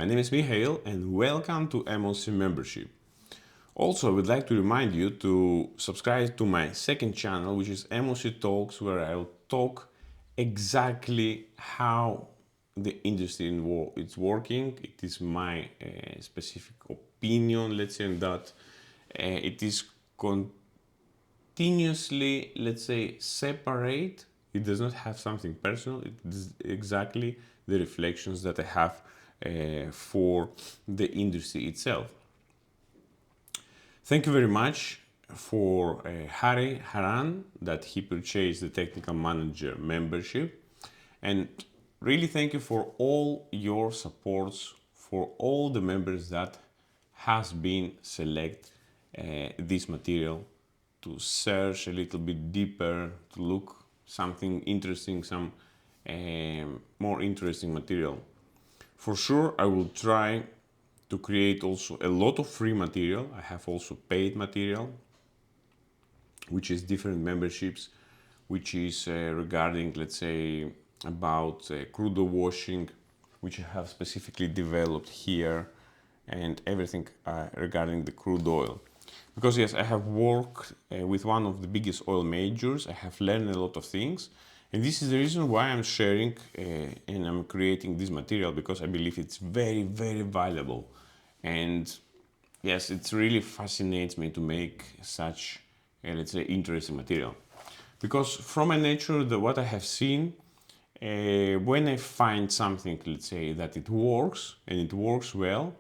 My name is Mihail and welcome to MOC Membership. Also, I would like to remind you to subscribe to my second channel, which is MOC Talks, where I'll talk exactly how the industry is working. It is my specific opinion, let's say, that it is continuously, let's say, separate. It does not have something personal. It is exactly the reflections that I have for the industry itself. Thank you very much for Harry Haran that he purchased the technical manager membership, and really thank you for all your supports, for all the members that has been select this material to search a little bit deeper, to look something interesting, some more interesting material. For sure, I will try to create also a lot of free material. I have also paid material, which is different memberships, which is regarding, let's say, about crude oil washing, which I have specifically developed here, and everything regarding the crude oil. Because yes, I have worked with one of the biggest oil majors. I have learned a lot of things, and this is the reason why I'm sharing and I'm creating this material, because I believe it's very, very valuable. And yes, it really fascinates me to make such, let's say, interesting material. Because from my nature, what I have seen, when I find something, let's say, that it works and it works well,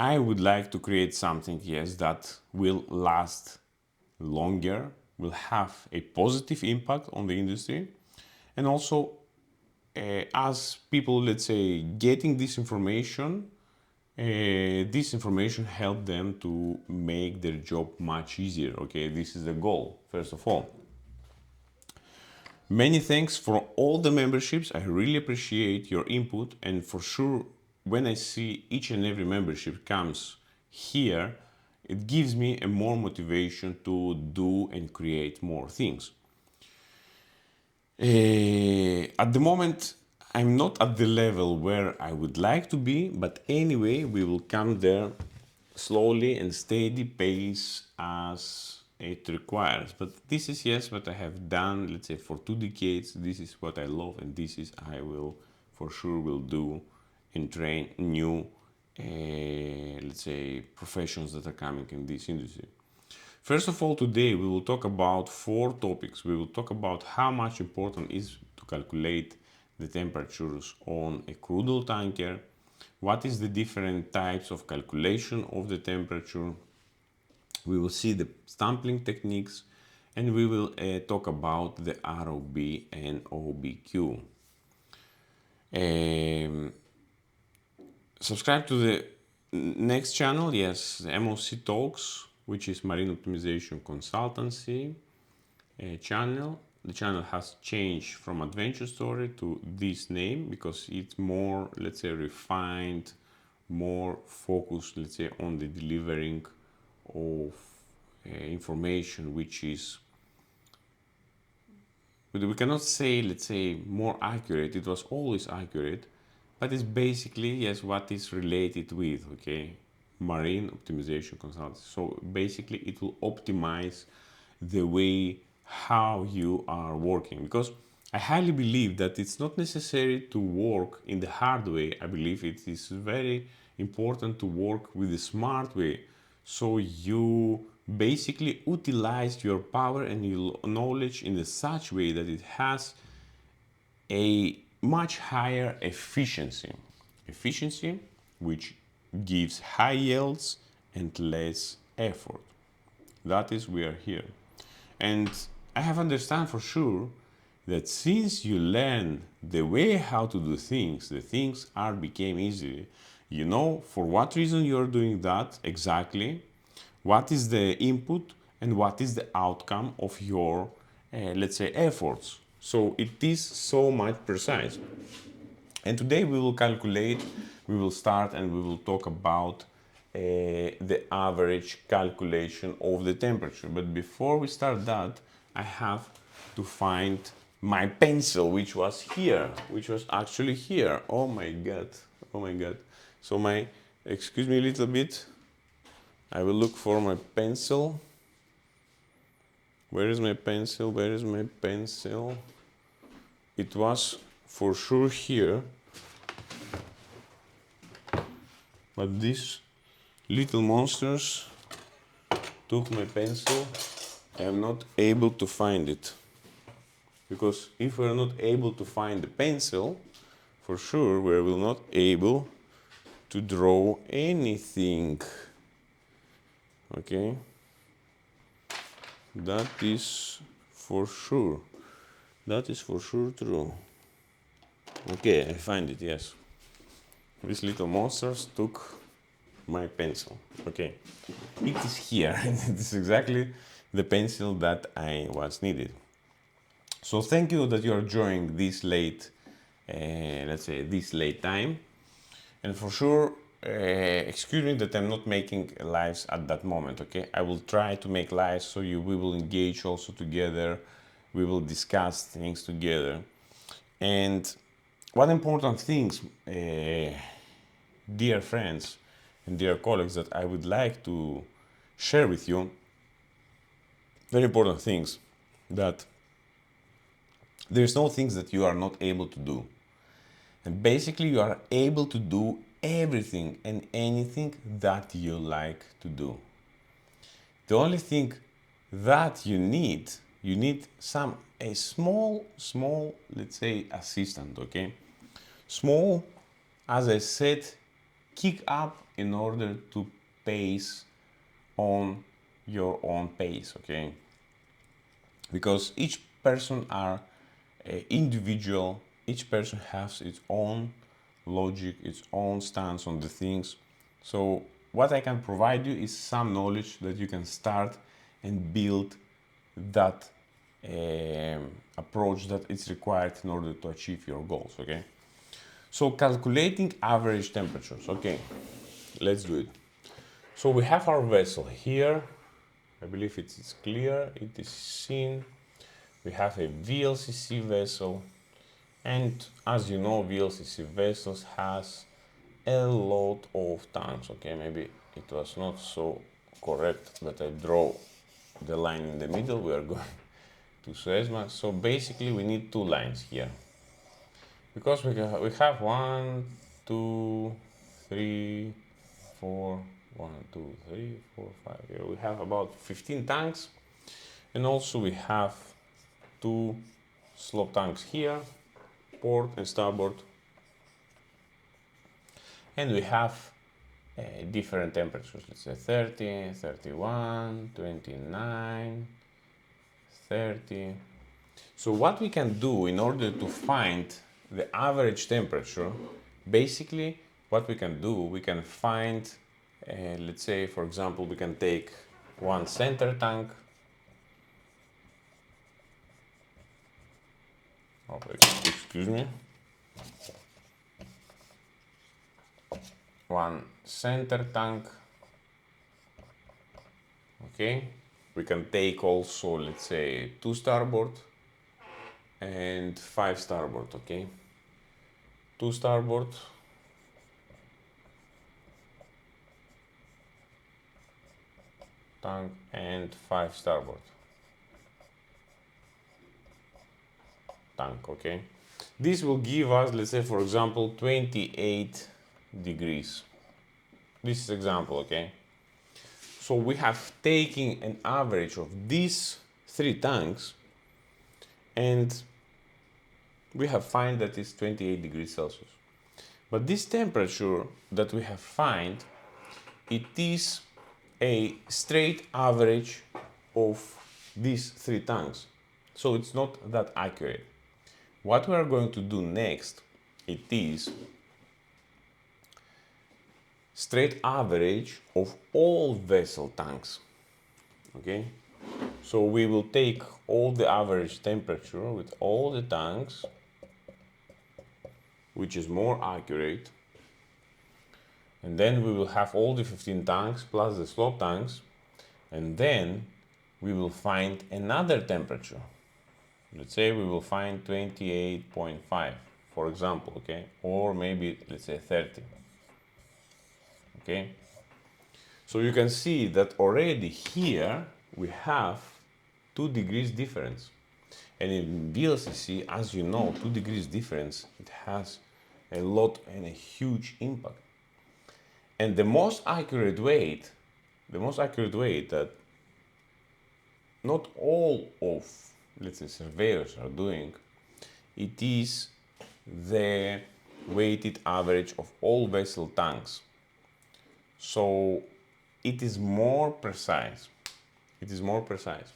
I would like to create something, yes, that will last longer, will have a positive impact on the industry, and also as people, let's say, getting this information help them to make their job much easier. Okay, this is the goal, first of all. Many thanks for all the memberships. I really appreciate your input, and for sure, when I see each and every membership comes here, it gives me a more motivation to do and create more things. At the moment, I'm not at the level where I would like to be, but anyway, we will come there slowly and steady pace as it requires. But this is, yes, what I have done, let's say, for 2 decades. This is what I love, and this is I will for sure will do and train new, let's say, professions that are coming in this industry. First of all, today we will talk about 4 topics. We will talk about how much important is to calculate the temperatures on a crude oil tanker, what is the different types of calculation of the temperature. We will see the sampling techniques, and we will talk about the ROB and OBQ. Subscribe to the next channel, yes, the MOC Talks, which is Marine Optimization Consultancy channel. The channel has changed from Adventure Story to this name because it's more, let's say, refined, more focused, let's say, on the delivering of information, which is, we cannot say, let's say, more accurate. It was always accurate, but it's basically, yes, what is related with, okay, marine optimization consultancy. So basically it will optimize the way how you are working, because I highly believe that it's not necessary to work in the hard way. I believe it is very important to work with the smart way, so you basically utilize your power and your knowledge in a such way that it has a much higher efficiency which gives high yields and less effort. That is, we are here. And I have understand for sure that since you learn the way how to do things, the things are became easy. You know for what reason you are doing that exactly, what is the input and what is the outcome of your, let's say, efforts. So it is so much precise. And today we will calculate, we will start and we will talk about the average calculation of the temperature. But before we start that, I have to find my pencil, which was here, which was actually here. Oh my God. Oh my God. So excuse me a little bit. I will look for my pencil. Where is my pencil? Where is my pencil? It was for sure here. But these little monsters took my pencil. I am not able to find it. Because if we're not able to find the pencil, for sure we will not able to draw anything. Okay? That is for sure. That is for sure true. Okay, I find it, yes. These little monsters took my pencil. Okay, it is here. It is exactly the pencil that I was needed. So thank you that you are joining this late, let's say this late time. And for sure, excuse me that I'm not making lives at that moment, okay? I will try to make lives so we will engage also together. We will discuss things together. And one important things, dear friends and dear colleagues, that I would like to share with you, very important things, that there's no things that you are not able to do. And basically you are able to do everything and anything that you like to do. The only thing that you need a small, let's say, assistant, okay? Small, as I said, kick up in order to pace on your own pace, okay? Because each person are individual, each person has its own logic, its own stance on the things. So what I can provide you is some knowledge that you can start and build that approach that is required in order to achieve your goals, okay? So calculating average temperatures, okay, let's do it. So we have our vessel here. I believe it's clear, it is seen. We have a VLCC vessel, and as you know, VLCC vessels has a lot of tanks, okay? Maybe it was not so correct, but I draw the line in the middle. We are going to Suezma. So basically we need two lines here. Because we have 1, 2, 3, 4, 1, 2, 3, 4, 5. Here we have about 15 tanks. And also we have two slope tanks here, port and starboard. And we have different temperatures, let's say 30, 31, 29, 30. So what we can do in order to find the average temperature, basically what we can do, we can find, let's say for example, we can take one center tank. Oh, excuse me. One center tank. Okay. We can take also, let's say, 2 starboard and 5 starboard, okay? 2 starboard, tank, and 5 starboard, tank, okay? This will give us, let's say, for example, 28 degrees. This is example, okay? So we have taken an average of these 3 tanks, and we have find that it's 28 degrees Celsius. But this temperature that we have find, it is a straight average of these 3 tanks. So it's not that accurate. What we are going to do next, it is straight average of all vessel tanks, okay? So we will take all the average temperature with all the tanks, which is more accurate, and then we will have all the 15 tanks plus the slope tanks, and then we will find another temperature. Let's say we will find 28.5. for example, okay, or maybe let's say 30, okay. So you can see that already here we have 2 degrees difference. And in VLCC, as you know, 2 degrees difference, it has a lot and a huge impact. And the most accurate way that not all of, let's say, surveyors are doing, it is the weighted average of all vessel tanks. So it is more precise. It is more precise.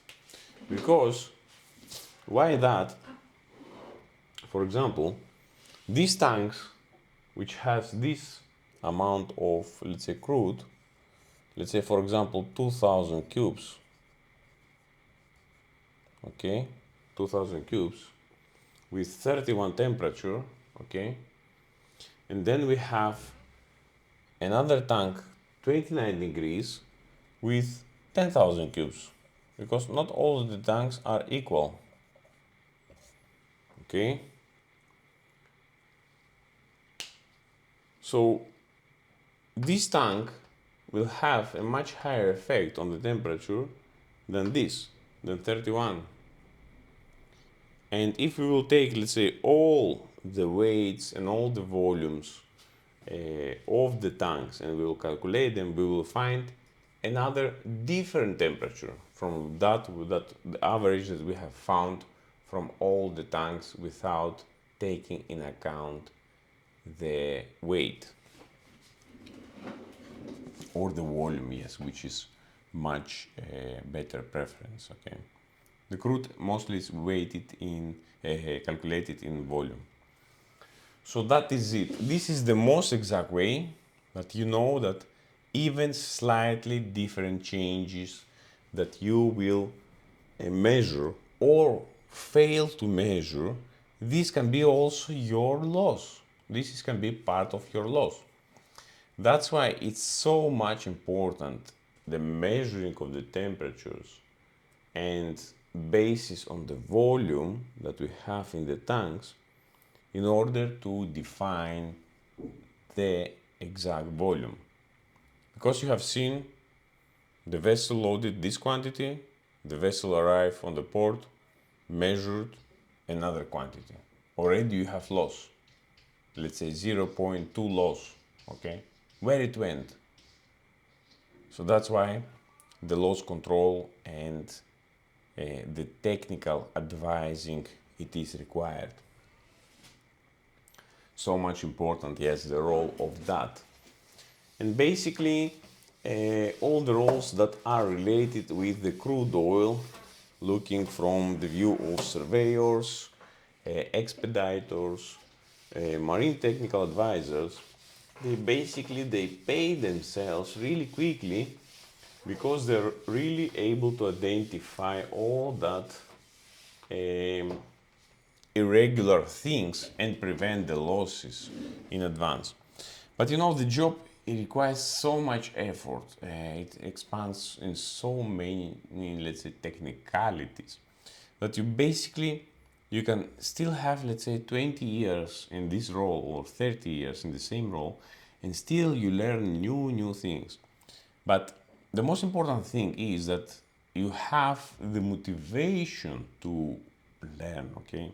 Because, why that? For example, these tanks, which has this amount of, let's say, crude, let's say, for example, 2000 cubes, okay, 2000 cubes with 31 temperature, okay, and then we have another tank 29 degrees with 10,000 cubes, because not all of the tanks are equal, okay. So this tank will have a much higher effect on the temperature than this, than 31. And if we will take, let's say, all the weights and all the volumes of the tanks and we will calculate them, we will find another different temperature from that the average that we have found from all the tanks without taking in account the weight or the volume, yes, which is much better preference, okay. The crude mostly is weighted in, calculated in volume. So that is it. This is the most exact way that you know that even slightly different changes that you will measure or fail to measure, this can be also your loss. This can be part of your loss. That's why it's so much important, the measuring of the temperatures and basis on the volume that we have in the tanks in order to define the exact volume. Because you have seen the vessel loaded this quantity, the vessel arrived on the port, measured another quantity. Already you have loss, let's say 0.2 loss, okay? Where it went. So that's why the loss control and the technical advising, it is required. So much important, yes, the role of that. And basically, all the roles that are related with the crude oil, looking from the view of surveyors, expeditors, marine technical advisors, they pay themselves really quickly because they're really able to identify all that irregular things and prevent the losses in advance. But you know, the job, it requires so much effort. It expands in so many, let's say, technicalities that you can still have, let's say, 20 years in this role or 30 years in the same role, and still you learn new things. But the most important thing is that you have the motivation to learn, okay?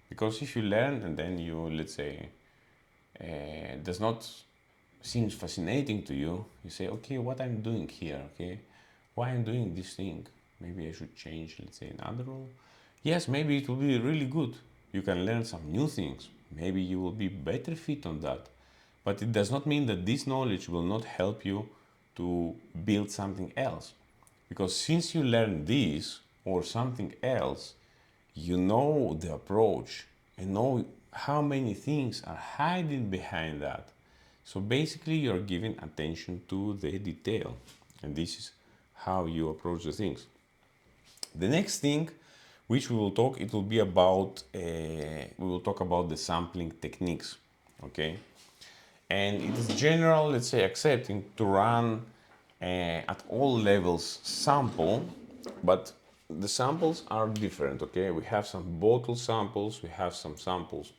Because if you learn and then you, let's say, does not seems fascinating to you, you say, okay, what I'm doing here, okay? Why I'm doing this thing? Maybe I should change, let's say, another role. Yes, maybe it will be really good. You can learn some new things. Maybe you will be better fit on that. But it does not mean that this knowledge will not help you to build something else. Because since you learn this or something else, you know the approach and know how many things are hiding behind that. So basically you're giving attention to the detail, and this is how you approach the things. The next thing which we will talk, it will be about, we will talk about the sampling techniques, okay? And it is general, let's say, accepting to run at all levels sample, but the samples are different, okay? We have some bottle samples, we have some samples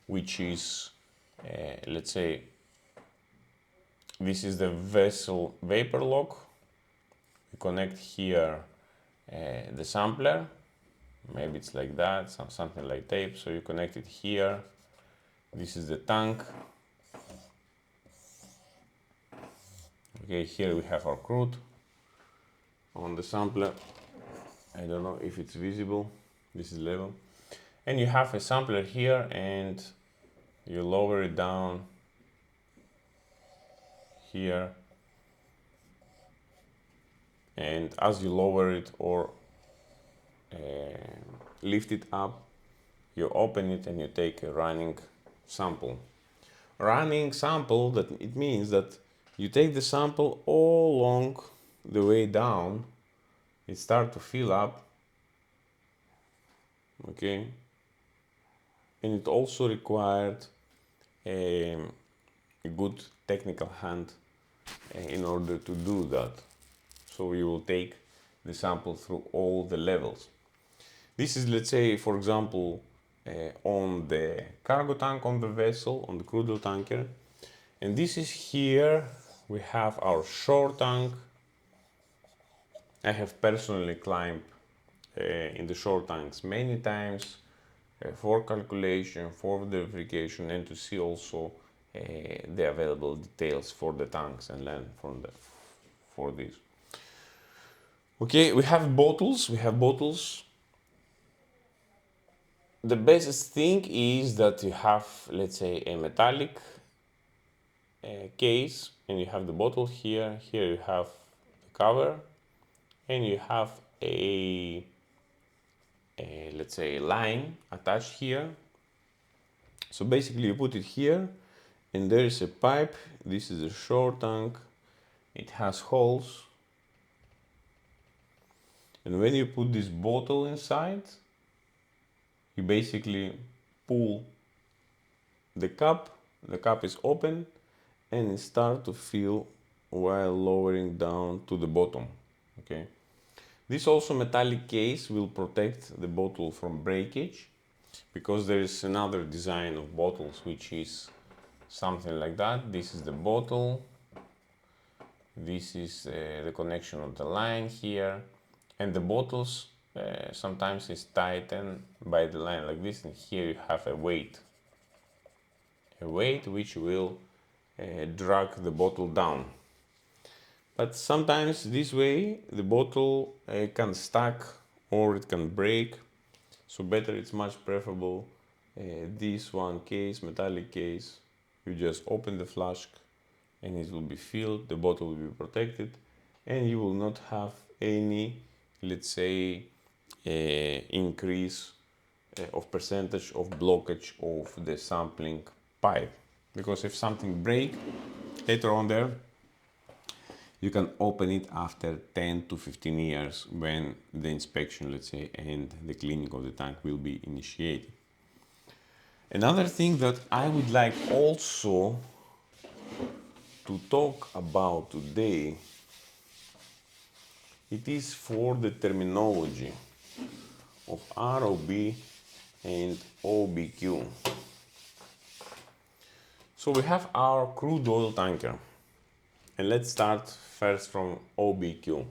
which is, let's say, this is the vessel vapor lock. We connect here the sampler. Maybe it's like that, something like tape. So you connect it here. This is the tank. Okay, here we have our crude on the sampler. I don't know if it's visible. This is level. And you have a sampler here and you lower it down here. And as you lower it or lift it up, you open it and you take a running sample. Running sample, that it means that you take the sample all along the way down, it starts to fill up, okay, and it also required a good technical hand in order to do that. So you will take the sample through all the levels. This is, let's say, for example, on the cargo tank on the vessel, on the crude oil tanker. And this is here, we have our shore tank. I have personally climbed in the shore tanks many times for calculation, for verification, and to see also the available details for the tanks and learn from for this. Okay, we have bottles. The basic thing is that you have, let's say, a metallic case, and you have the bottle here. Here you have the cover, and you have a let's say, line attached here. So basically, you put it here, and there is a pipe. This is a shore tank. It has holes, and when you put this bottle inside, you basically pull the cap is open, and it starts to fill while lowering down to the bottom. Okay, this also metallic case will protect the bottle from breakage, because there is another design of bottles which is something like that. This is the bottle, this is the connection of the line here, and the bottles sometimes is tightened by the line like this, and here you have a weight which will drag the bottle down. But sometimes this way the bottle can stack or it can break, so better, it's much preferable this one case, metallic case. You just open the flask and it will be filled, the bottle will be protected, and you will not have any, let's say, increase of percentage of blockage of the sampling pipe. Because if something breaks later on there, you can open it after 10 to 15 years when the inspection, let's say, and the cleaning of the tank will be initiated. Another thing that I would like also to talk about today, it is for the terminology of ROB and OBQ. So we have our crude oil tanker, and let's start first from OBQ.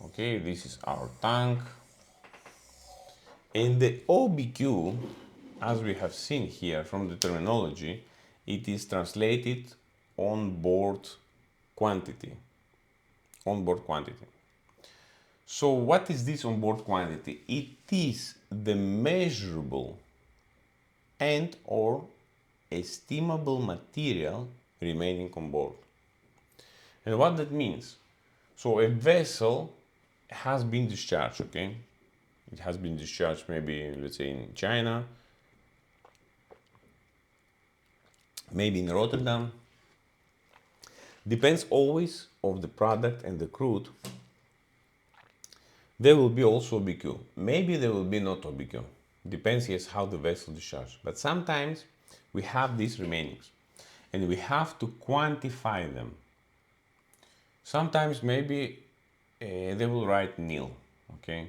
Okay, this is our tank, and the OBQ, as we have seen here from the terminology, it is translated on-board quantity. So what is this on-board quantity? It is the measurable and or estimable material remaining on board. And what that means? So a vessel has been discharged, okay? It has been discharged maybe, let's say, in China, maybe in Rotterdam. Depends always of the product and the crude. There will be also OBQ. Maybe there will be not OBQ. Depends, yes, how the vessel discharged. But sometimes we have these remainings and we have to quantify them. Sometimes maybe they will write nil, okay?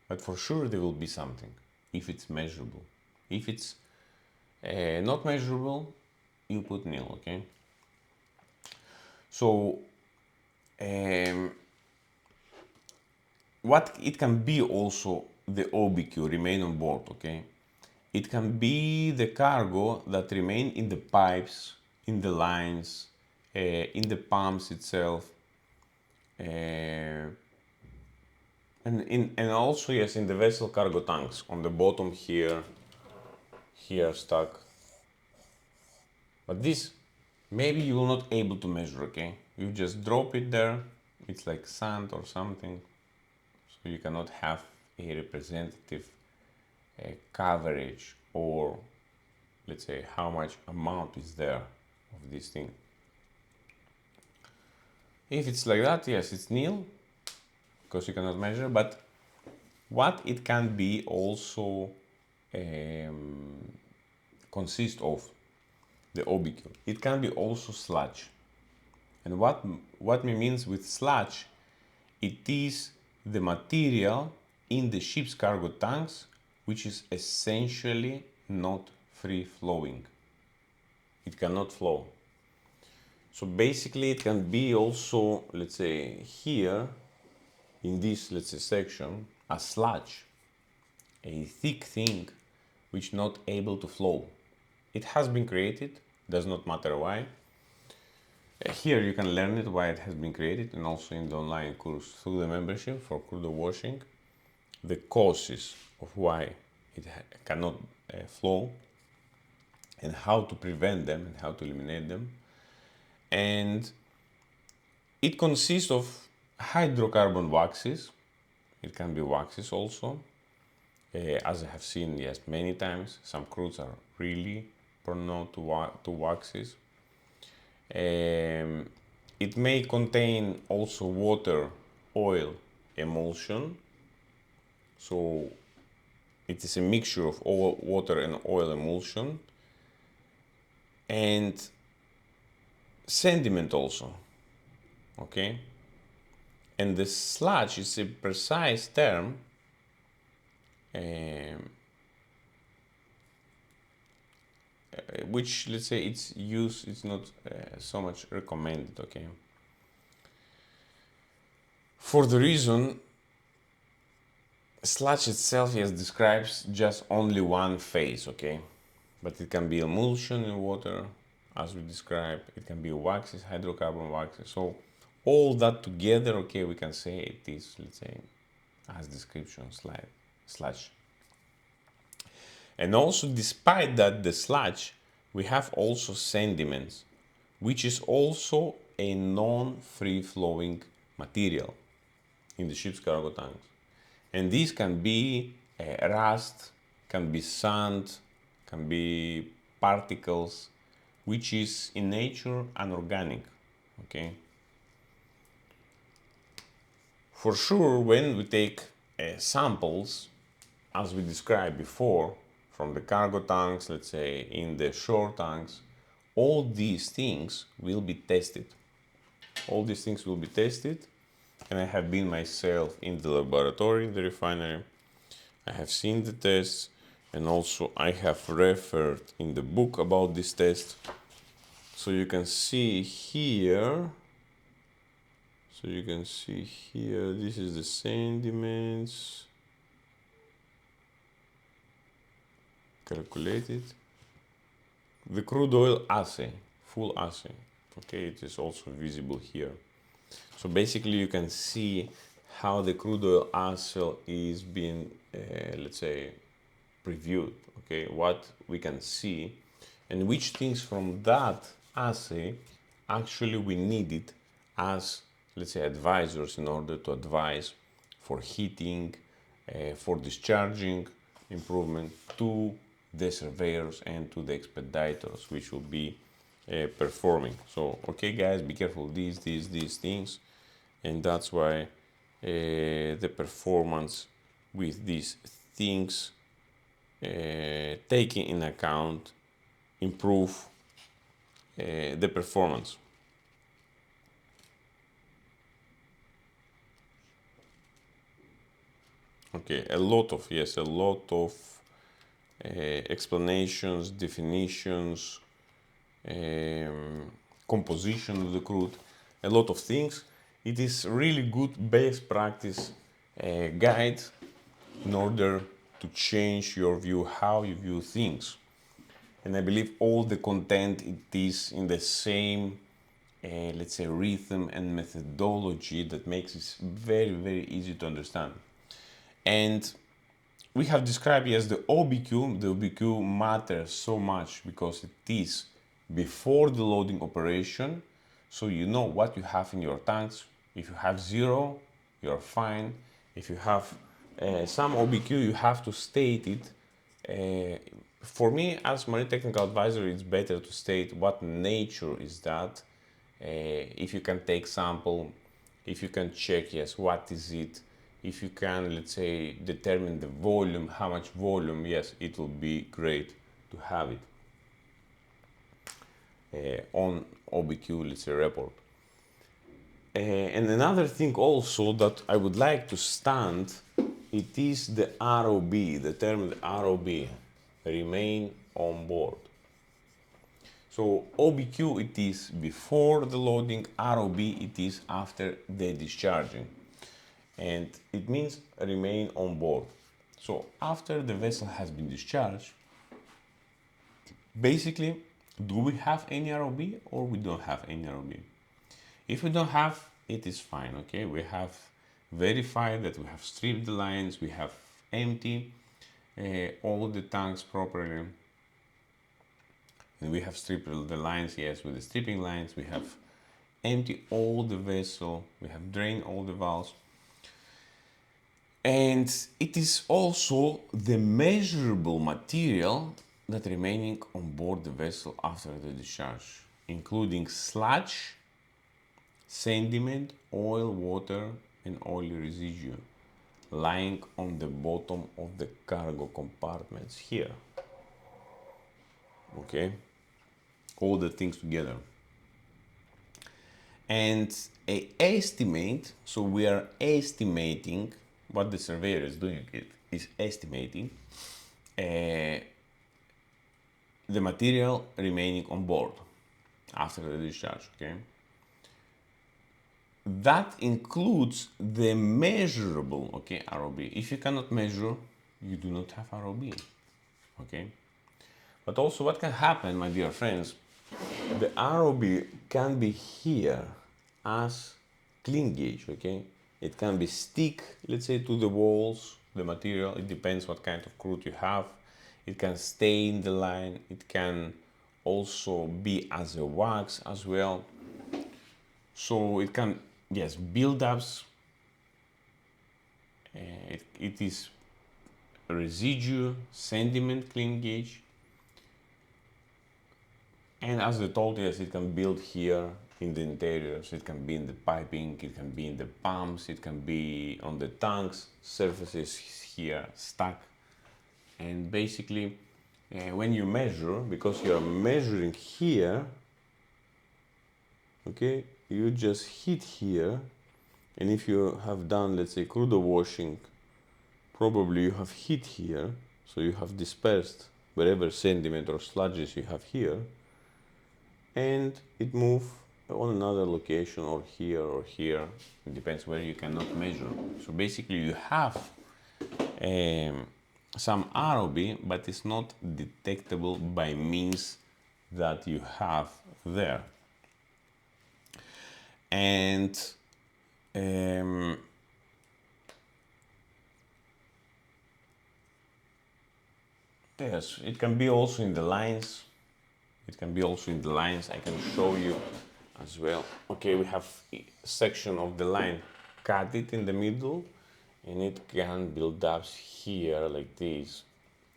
But for sure there will be something. if it's measurable. If it's not measurable, you put nil, okay? So what it can be also the OBQ, remain on board, okay? It can be the cargo that remain in the pipes, in the lines, in the pumps itself, and also yes, in the vessel cargo tanks on the bottom here stuck. But this maybe you will not able to measure, okay? You just drop it there. It's like sand or something, so you cannot have a representative coverage, or let's say how much amount is there of this thing. If it's like that, yes, it's nil because you cannot measure. But what it can be also consist of the OBQ. It can be also sludge. And what me means with sludge, it is the material in the ship's cargo tanks which is essentially not free flowing. It cannot flow. So basically it can be also, let's say here in this, let's say, section, a sludge, a thick thing which not able to flow. It has been created, does not matter why. Here you can learn it why it has been created, and also in the online course through the membership for crude oil washing, the causes of why it cannot flow, and how to prevent them and how to eliminate them. And it consists of hydrocarbon waxes. It can be waxes also. As I have seen, yes, many times, some crudes are really prone to waxes. It may contain also water, oil, emulsion. So it is a mixture of oil, water and oil emulsion. And sediment also, okay? And the sludge is a precise term which, let's say, its use is not so much recommended, okay? For the reason, sludge itself, yes, describes just only one phase, okay? But it can be emulsion in water, as we described. It can be waxes, hydrocarbon waxes. So all that together, okay, we can say it is, let's say, as description, sludge. And also, despite that, the sludge, we have also sediments, which is also a non-free flowing material in the ship's cargo tanks. And these can be rust, can be sand, can be particles, which is in nature anorganic, okay? For sure, when we take samples, as we described before, from the cargo tanks, let's say, in the shore tanks, all these things will be tested. All these things will be tested, and I have been myself in the laboratory, in the refinery. I have seen the tests, and also I have referred in the book about this test. So you can see here, this is the sediments calculated. The crude oil assay, full assay, okay, it is also visible here. So basically you can see how the crude oil assay is being, let's say, previewed, okay, what we can see and which things from that assay actually we needed as, let's say, advisors in order to advise for heating, for discharging improvement to the surveyors and to the expeditors which will be performing. So, okay guys, be careful these things, and that's why the performance with these things taking in account improve the performance. Okay, a lot of explanations, definitions, composition of the crude, a lot of things. It is really good best practice guide in order to change your view, how you view things. And I believe all the content, it is in the same, let's say, rhythm and methodology that makes it very, very easy to understand. And we have described it as the OBQ. The OBQ matters so much because it is before the loading operation, so you know what you have in your tanks. If you have 0, you're fine. If you have some OBQ, you have to state it. For me, as marine technical advisor, it's better to state what nature is that. If you can take sample, if you can check, yes, what is it, if you can, let's say, determine the volume, how much volume, yes, it will be great to have it on OBQ, let's say, report. And another thing also that I would like to stand, it is the ROB, the term ROB, remain on board. So OBQ, it is before the loading, ROB, it is after the discharging. And it means remain on board. So after the vessel has been discharged, basically, do we have any ROB or we don't have any ROB? If we don't have, it is fine, okay? We have verified that we have stripped the lines, we have empty all the tanks properly, and we have stripped the lines, yes, with the stripping lines, we have emptied all the vessel, we have drained all the valves. And it is also the measurable material that remaining on board the vessel after the discharge, including sludge, sediment, oil, water, and oily residue lying on the bottom of the cargo compartments here. Okay, all the things together. And a estimate, so we are estimating what the surveyor is doing, is estimating the material remaining on board after the discharge, okay? That includes the measurable, okay, ROB. If you cannot measure, you do not have ROB, okay? But also what can happen, my dear friends, the ROB can be here as clean gauge, okay? It can be stick, let's say, to the walls, the material. It depends what kind of crude you have. It can stain the line. It can also be as a wax as well. So it can, yes, build-ups. It is residue, sediment, clean gauge. And as I told you, yes, it can build here in the interiors, it can be in the piping, it can be in the pumps, it can be on the tanks, surfaces here stuck. And basically, when you measure, because you are measuring here, okay, you just hit here, and if you have done, let's say, crude oil washing, probably you have hit here, so you have dispersed wherever sediment or sludges you have here, and it moves on another location or here. It depends where you cannot measure. So basically you have some ROB, but it's not detectable by means that you have there. And yes, it can be also in the lines. It can be also in the lines. I can show you as well. Okay, we have a section of the line, cut it in the middle, and it can build up here like this,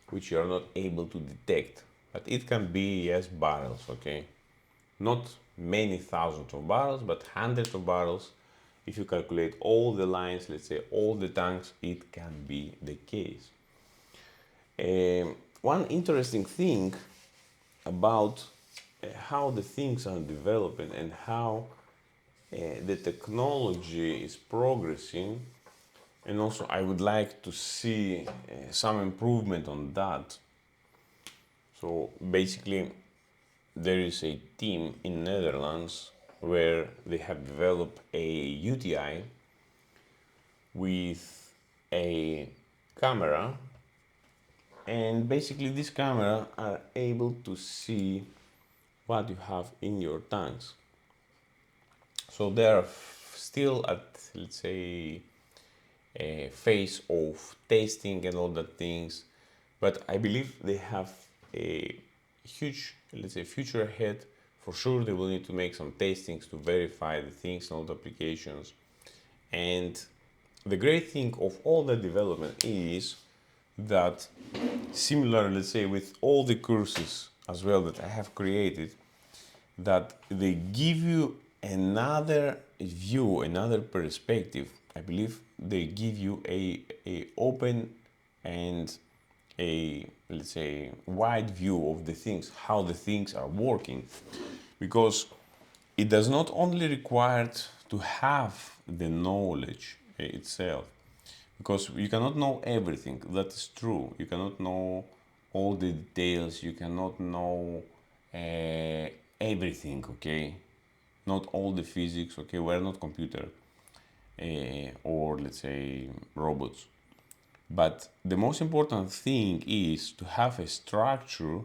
which you are not able to detect. But it can be, yes, barrels, okay? Not many thousands of barrels, but hundreds of barrels. If you calculate all the lines, let's say all the tanks, it can be the case. One interesting thing about how the things are developing and how the technology is progressing, and also I would like to see some improvement on that. So basically, there is a team in Netherlands where they have developed a UTI with a camera, and basically this camera are able to see what you have in your tanks. So they are still at, let's say, a phase of testing and all that things, but I believe they have a huge, let's say, future ahead. For sure they will need to make some testings to verify the things and all the applications. And the great thing of all that development is that, similar, let's say, with all the courses as well that I have created, that they give you another view, another perspective. I believe they give you a open and a, let's say, wide view of the things, how the things are working, because it does not only require to have the knowledge itself, because you cannot know everything. That is true. You cannot know all the details. You cannot know everything. Okay, not all the physics. Okay, we're not computer or, let's say, robots. But the most important thing is to have a structure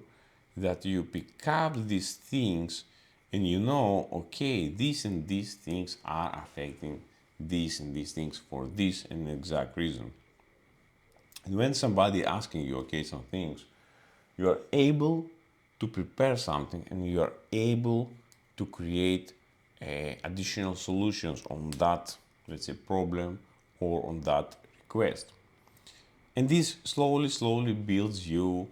that you pick up these things and you know, okay, these and these things are affecting these and these things for this and exact reason. And when somebody asking you, okay, some things, you are able to prepare something and you are able to create additional solutions on that, let's say, problem or on that request. And this slowly builds you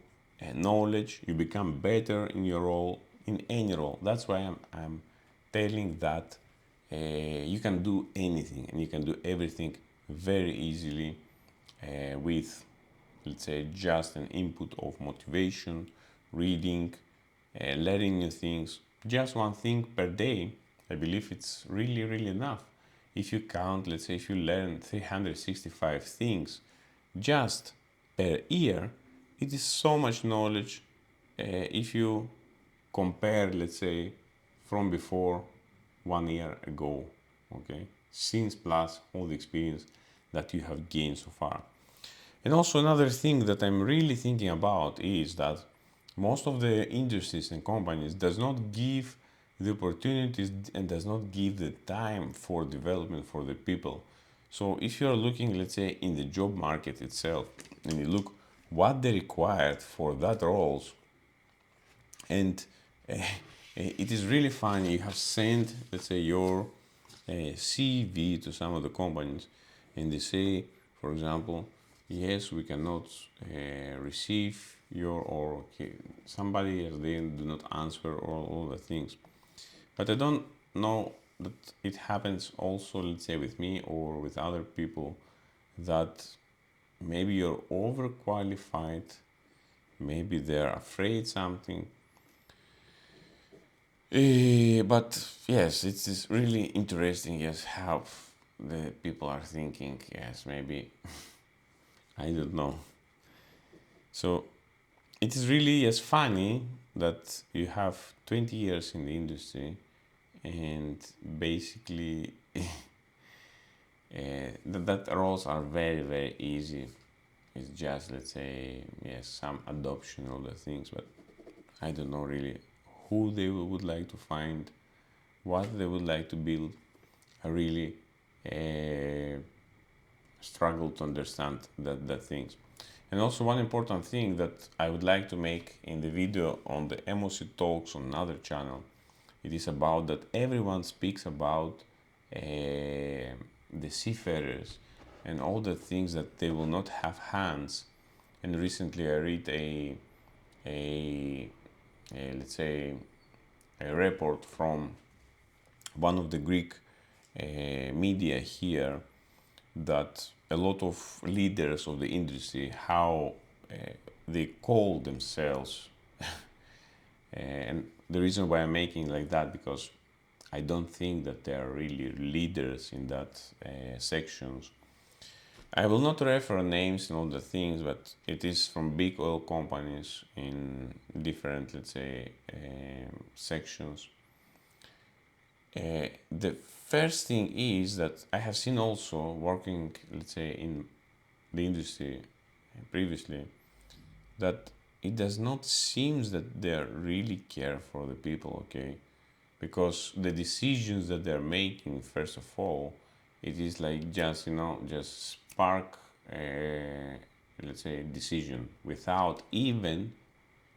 knowledge. You become better in your role, in any role. That's why I'm telling that you can do anything and you can do everything very easily with, let's say, just an input of motivation, reading, learning new things. Just one thing per day, I believe it's really enough. If you count, let's say, if you learn 365 things just per year, it is so much knowledge. If you compare, let's say, from before 1 year ago, okay, since plus all the experience that you have gained so far. And also another thing that I'm really thinking about is that most of the industries and companies does not give the opportunities and does not give the time for development for the people. So if you're looking, let's say, in the job market itself, and you look what they required for that roles, and it is really funny. You have sent, let's say, your CV to some of the companies, and they say, for example, yes, we cannot receive your, or okay, somebody else, they do not answer all the things. But I don't know that it happens also, let's say, with me or with other people, that maybe you're overqualified, maybe they're afraid something. But yes, it is really interesting, yes, how the people are thinking. Yes, maybe I don't know. So it is really, yes, funny that you have 20 years in the industry and basically that roles are very easy. It's just, let's say, yes, some adoption of the things, but I don't know really who they would like to find, what they would like to build. I really struggle to understand that things. And also one important thing that I would like to make in the video on the MOC talks on another channel, it is about that everyone speaks about the seafarers and all the things that they will not have hands. And recently I read a let's say a report from one of the Greek media here, that a lot of leaders of the industry, how they call themselves and the reason why I'm making like that, because I don't think that they are really leaders in that sections. I will not refer names and all the things, but it is from big oil companies in different, let's say, sections. The first thing is that I have seen also working, let's say, in the industry previously, that it does not seem that they really care for the people, okay? Because the decisions that they're making, first of all, it is like just, just spark, let's say, decision without even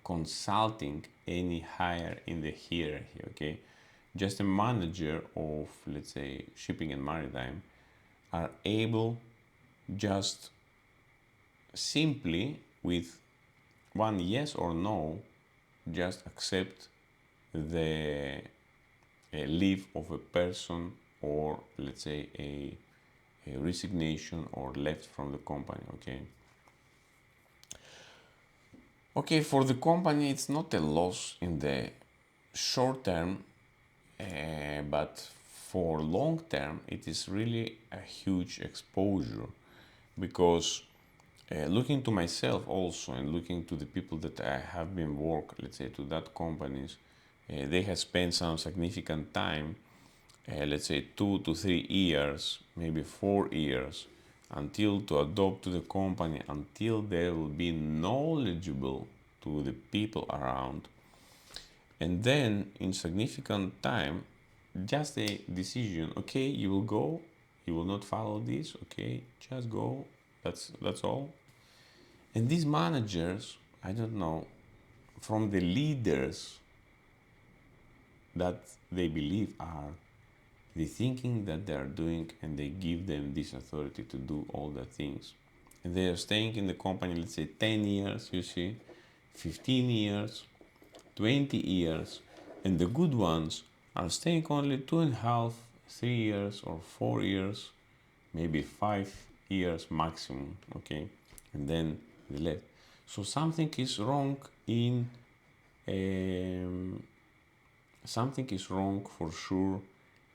consulting any higher in the hierarchy, okay? Just a manager of, let's say, shipping and maritime are able just simply with one yes or no, just accept the leave of a person, or let's say a resignation or left from the company, okay? Okay, for the company, it's not a loss in the short term, but for long term, it is really a huge exposure, because looking to myself also and looking to the people that I have been work, let's say, to that companies, they have spent some significant time, let's say 2 to 3 years, maybe 4 years, until to adopt to the company, until they will be knowledgeable to the people around. And then in significant time, just a decision, okay, you will go, you will not follow this, okay, just go, that's all. And these managers, I don't know, from the leaders that they believe are the thinking that they are doing, and they give them this authority to do all the things. And they are staying in the company, let's say 10 years, you see, 15 years, 20 years, and the good ones are staying only 2.5, 3 years, or 4 years, maybe 5 years maximum, okay? And then they left. So something is wrong in um, something is wrong for sure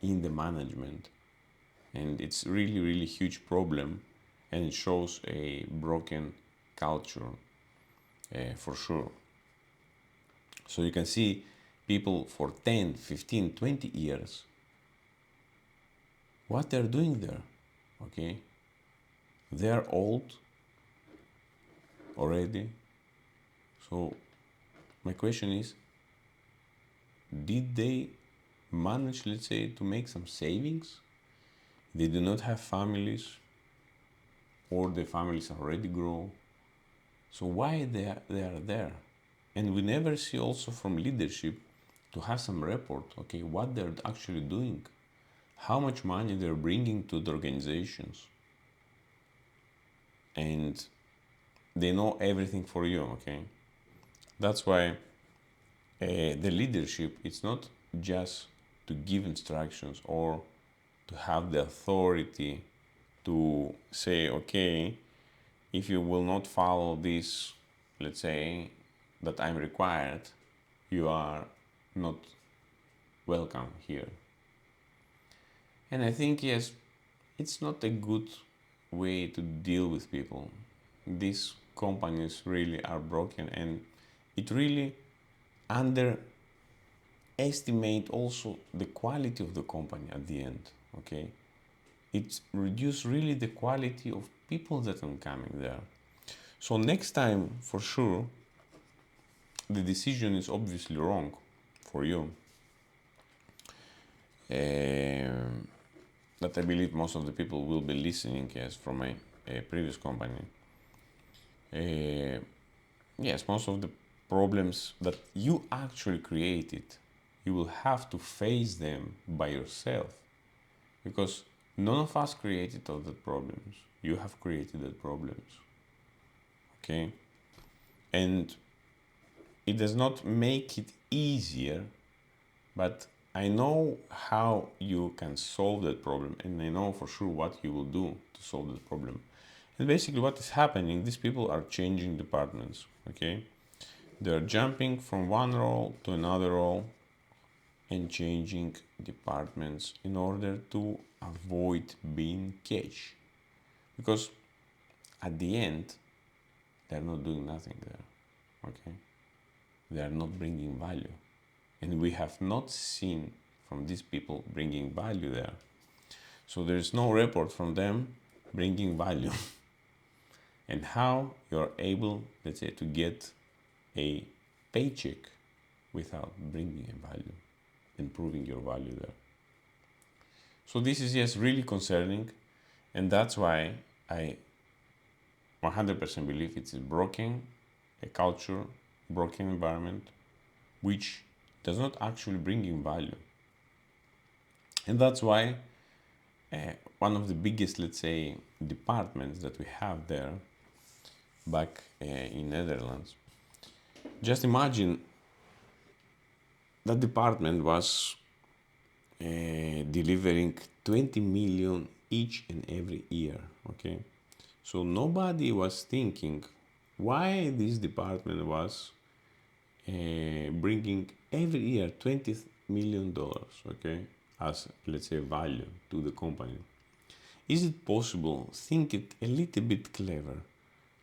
in the management, and it's really huge problem, and it shows a broken culture, for sure. So you can see people for 10, 15, 20 years, what they're doing there, okay? They're old already. So my question is, did they manage, let's say, to make some savings? They do not have families, or the families already grow. So why they are there? And we never see also from leadership to have some report, okay, what they're actually doing, how much money they're bringing to the organizations. And they know everything for you, okay? That's why the leadership, it's not just to give instructions or to have the authority to say, okay, if you will not follow this, let's say, that I'm required, you are not welcome here. And I think, yes, it's not a good way to deal with people. These companies really are broken, and it really underestimate also the quality of the company at the end, okay? It reduces really the quality of people that are coming there. So next time, for sure, the decision is obviously wrong for you. That I believe most of the people will be listening, yes, from my previous company. Yes, most of the problems that you actually created, you will have to face them by yourself, because none of us created all the problems. You have created the problems, okay? And it does not make it easier, but I know how you can solve that problem, and I know for sure what you will do to solve that problem. And basically what is happening, these people are changing departments, okay? They're jumping from one role to another role and changing departments in order to avoid being caged. Because at the end, they're not doing nothing there, okay? They are not bringing value. And we have not seen from these people bringing value there. So there is no report from them bringing value. And how you're able, let's say, to get a paycheck without bringing a value, improving your value there. So this is just really concerning, and that's why I 100% believe it's broken, a culture, broken environment, which does not actually bring in value. And that's why one of the biggest, let's say, departments that we have there back in Netherlands, just imagine that department was delivering 20 million each and every year, okay? So nobody was thinking why this department was bringing every year $20 million, okay, as, let's say, value to the company. Is it possible, think it a little bit clever,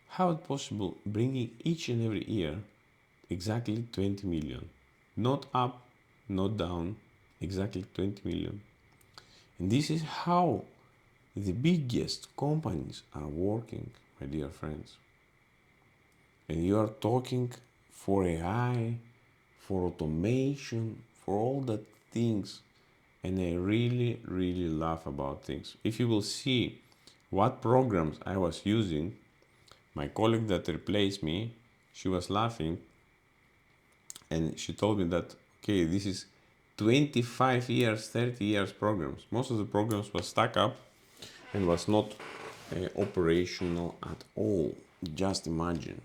how it possible bringing each and every year exactly 20 million? Not up, not down, exactly 20 million. And this is how the biggest companies are working, my dear friends. And you are talking for AI, for automation, for all the things. And I really, really laugh about things. If you will see what programs I was using, my colleague that replaced me, she was laughing and she told me that, okay, this is 25 years, 30 years programs. Most of the programs was stuck up and was not operational at all. Just imagine.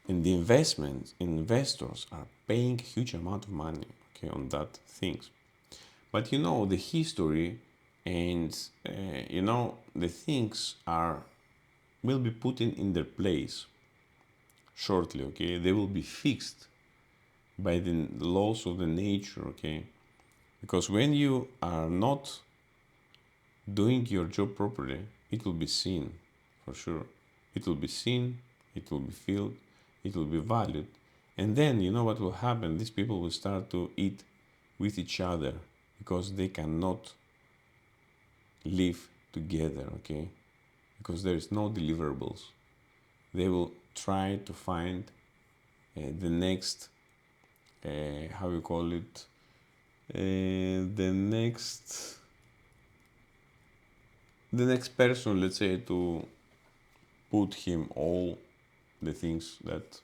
And the investors are paying huge amount of money, okay, on that things. But you know, the history and you know, the things will be put in their place shortly, okay? They will be fixed by the laws of the nature, okay? Because when you are not doing your job properly, it will be seen, for sure. It will be seen, it will be felt, it will be valued. And then, you know what will happen? These people will start to eat with each other because they cannot live together, okay? Because there is no deliverables. They will try to find the next, how you call it, the next person, let's say, to put him all the things that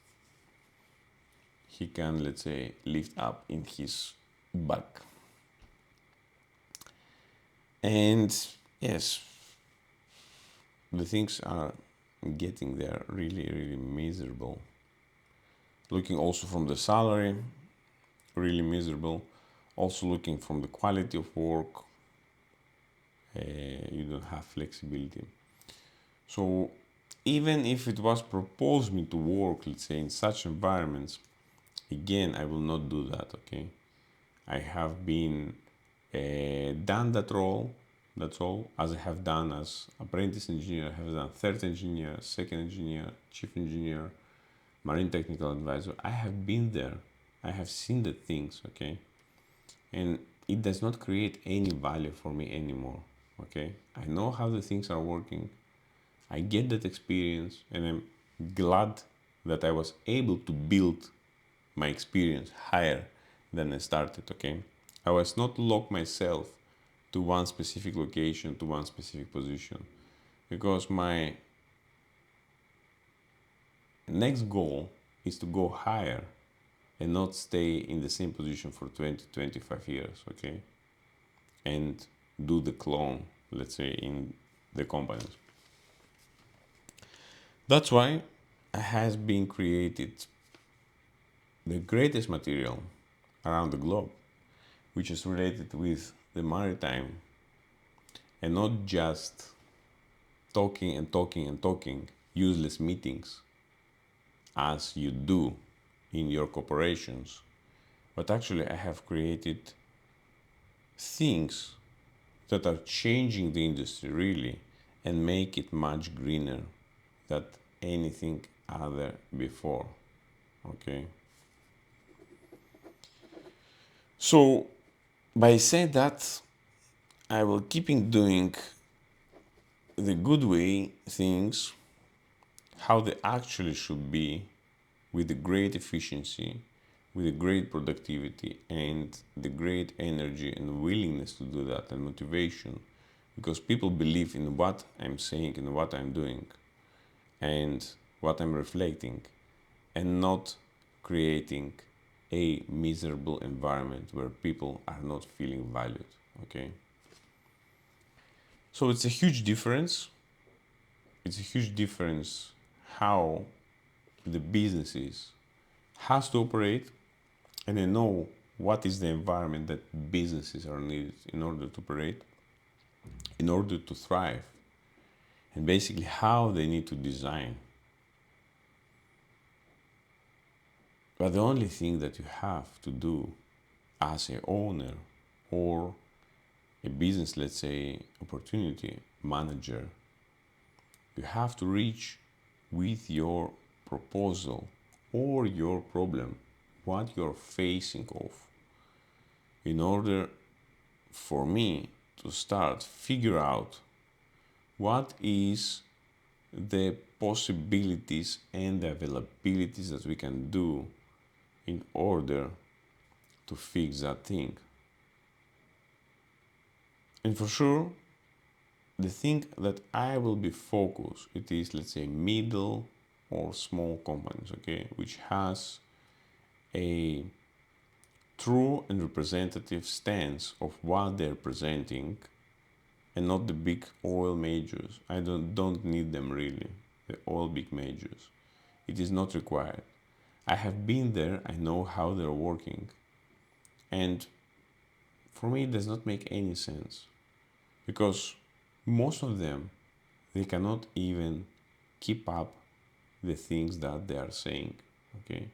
he can, let's say, lift up in his back. And yes, the things are getting there really, really miserable. Looking also from the salary, really miserable. Also looking from the quality of work, you don't have flexibility. So even if it was proposed me to work, let's say, in such environments, again, I will not do that, okay? I have been done that role, that's all, as I have done as apprentice engineer, I have done third engineer, second engineer, chief engineer, marine technical advisor. I have been there. I have seen the things, okay? And it does not create any value for me anymore, okay? I know how the things are working. I get that experience, and I'm glad that I was able to build my experience higher than I started, okay? I was not locked myself to one specific location, to one specific position, because my next goal is to go higher and not stay in the same position for 20, 25 years, okay? And do the clone, let's say, in the companies. That's why has been created the greatest material around the globe, which is related with the maritime, and not just talking and talking and talking, useless meetings as you do in your corporations. But actually, I have created things that are changing the industry really and make it much greener, that anything other before. Okay. So by saying that, I will keeping doing the good way things how they actually should be, with the great efficiency, with the great productivity, and the great energy and willingness to do that, and motivation, because people believe in what I'm saying and what I'm doing and what I'm reflecting, and not creating a miserable environment where people are not feeling valued. Okay. So it's a huge difference. It's a huge difference how the businesses has to operate, and they know what is the environment that businesses are needed in order to operate, in order to thrive, and basically how they need to design. But the only thing that you have to do as a owner or a business, let's say, opportunity manager, you have to reach with your proposal or your problem what you're facing of, in order for me to start figure out what is the possibilities and the availabilities that we can do in order to fix that thing. And for sure, the thing that I will be focused, it is, let's say, middle or small companies, okay, which has a true and representative stance of what they're presenting, and not the big oil majors. I don't need them really, the oil big majors. It is not required. I have been there, I know how they're working, and for me it does not make any sense, because most of them, they cannot even keep up the things that they are saying. Okay.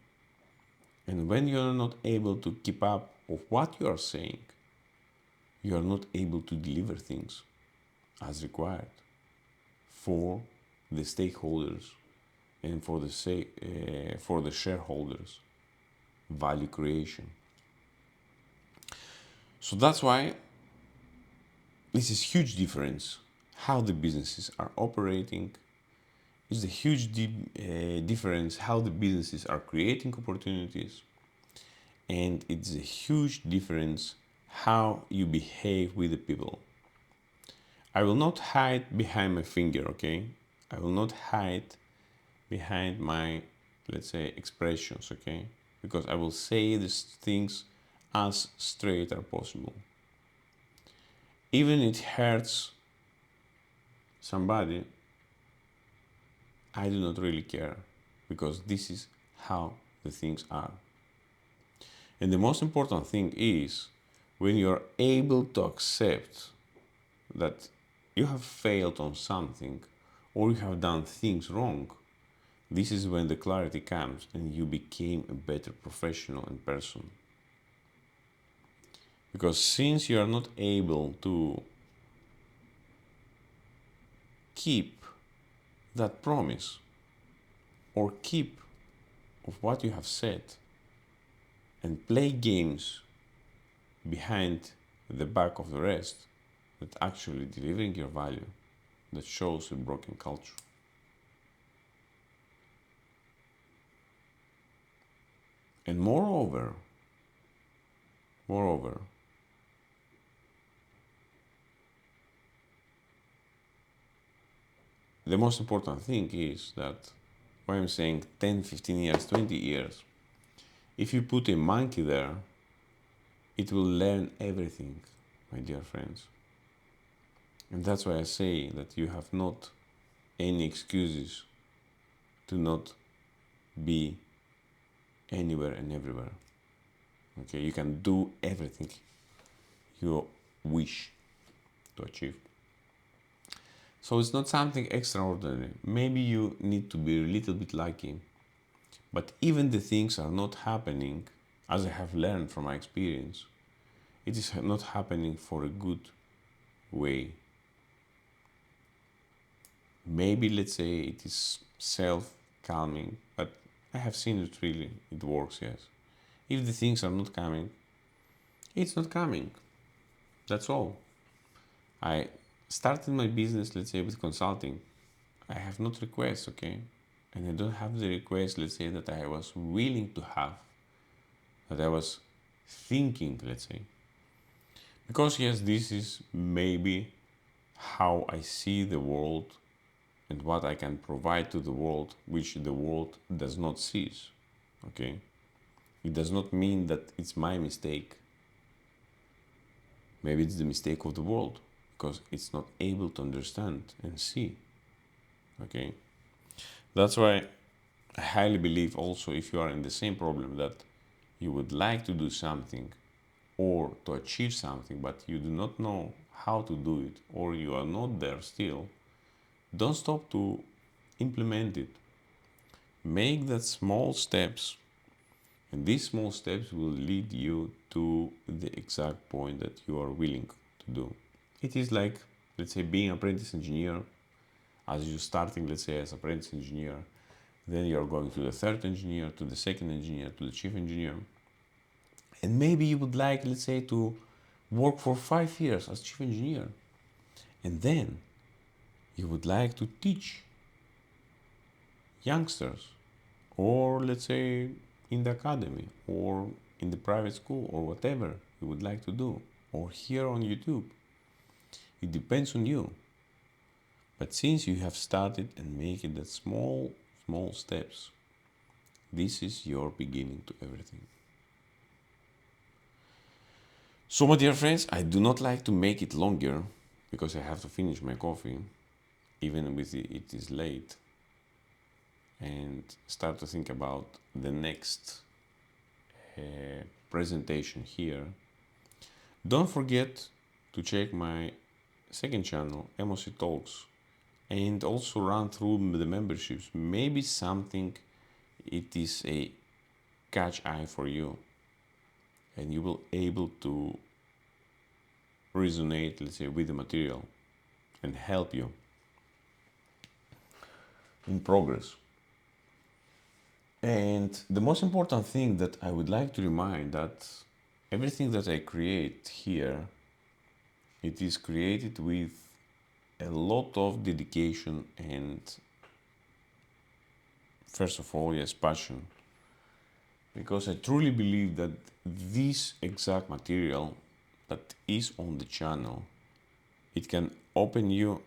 And when you are not able to keep up of what you are saying, you are not able to deliver things as required for the stakeholders and for the shareholders value creation. So that's why this is huge difference how the businesses are operating. It's a huge difference how the businesses are creating opportunities, and it's a huge difference how you behave with the people. I will not hide behind my finger, okay? I will not hide behind my, let's say, expressions, okay? Because I will say these things as straight as possible. Even it hurts somebody, I do not really care, because this is how the things are. And the most important thing is when you're able to accept that you have failed on something or you have done things wrong, this is when the clarity comes and you became a better professional and person. Because since you are not able to keep that promise or keep of what you have said, and play games behind the back of the rest, that actually delivering your value, that shows a broken culture. And moreover, the most important thing is that when I'm saying 10, 15 years, 20 years, if you put a monkey there, it will learn everything, my dear friends. And that's why I say that you have not any excuses to not be anywhere and everywhere. Okay, you can do everything you wish to achieve. So it's not something extraordinary. Maybe you need to be a little bit lucky, but even the things are not happening, as I have learned from my experience, it is not happening for a good way. Maybe, let's say, it is self-calming, but I have seen it really, it works, yes. If the things are not coming, it's not coming. That's all. I started my business, let's say, with consulting. I have not requests, okay? And I don't have the request, let's say, that I was willing to have, that I was thinking, let's say. Because, yes, this is maybe how I see the world and what I can provide to the world, which the world does not see, okay? It does not mean that it's my mistake. Maybe it's the mistake of the world because it's not able to understand and see, okay? That's why I highly believe also if you are in the same problem that you would like to do something or to achieve something, but you do not know how to do it or you are not there still, don't stop to implement it. Make that small steps, and these small steps will lead you to the exact point that you are willing to do. It is like, let's say, being an apprentice engineer. As you're starting, let's say, as apprentice engineer, then you're going to the third engineer, to the second engineer, to the chief engineer. And maybe you would like, let's say, to work for 5 years as chief engineer. And then you would like to teach youngsters, or let's say in the academy, or in the private school, or whatever you would like to do, or here on YouTube. It depends on you. But since you have started and making that small steps, this is your beginning to everything. So, my dear friends, I do not like to make it longer because I have to finish my coffee, even with it is late, and start to think about the next presentation here. Don't forget to check my second channel, MOC Talks, and also run through the memberships. Maybe something it is a catch eye for you and you will able to resonate, let's say, with the material and help you in progress. And the most important thing that I would like to remind that everything that I create here, it is created with a lot of dedication and, first of all, yes, passion. Because I truly believe that this exact material that is on the channel, it can open you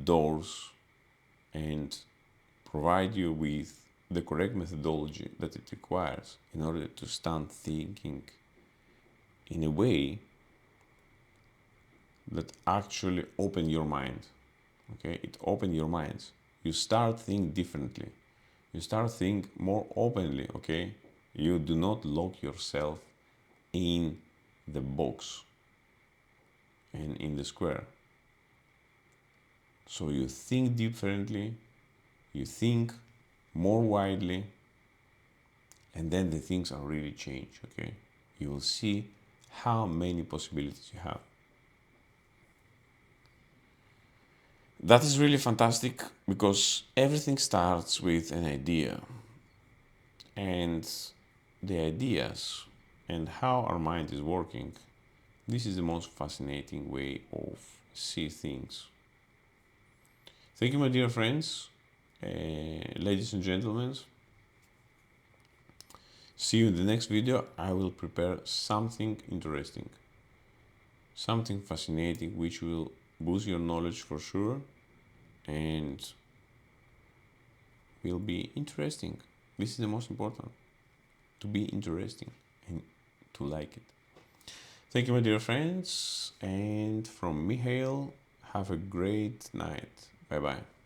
doors and provide you with the correct methodology that it requires in order to start thinking in a way that actually open your mind. Okay, it open your minds. You start think differently. You start think more openly. Okay, you do not lock yourself in the box and in the square. So you think differently, you think more widely, and then the things are really change. Okay, you will see how many possibilities you have. That is really fantastic because everything starts with an idea, and the ideas and how our mind is working, this is the most fascinating way of see things. Thank you, my dear friends, ladies and gentlemen. See you in the next video. I will prepare something interesting, something fascinating, which will boost your knowledge for sure and will be interesting. This is the most important, to be interesting and to like it. Thank you, my dear friends, and from Mihail, have a great night. Bye bye.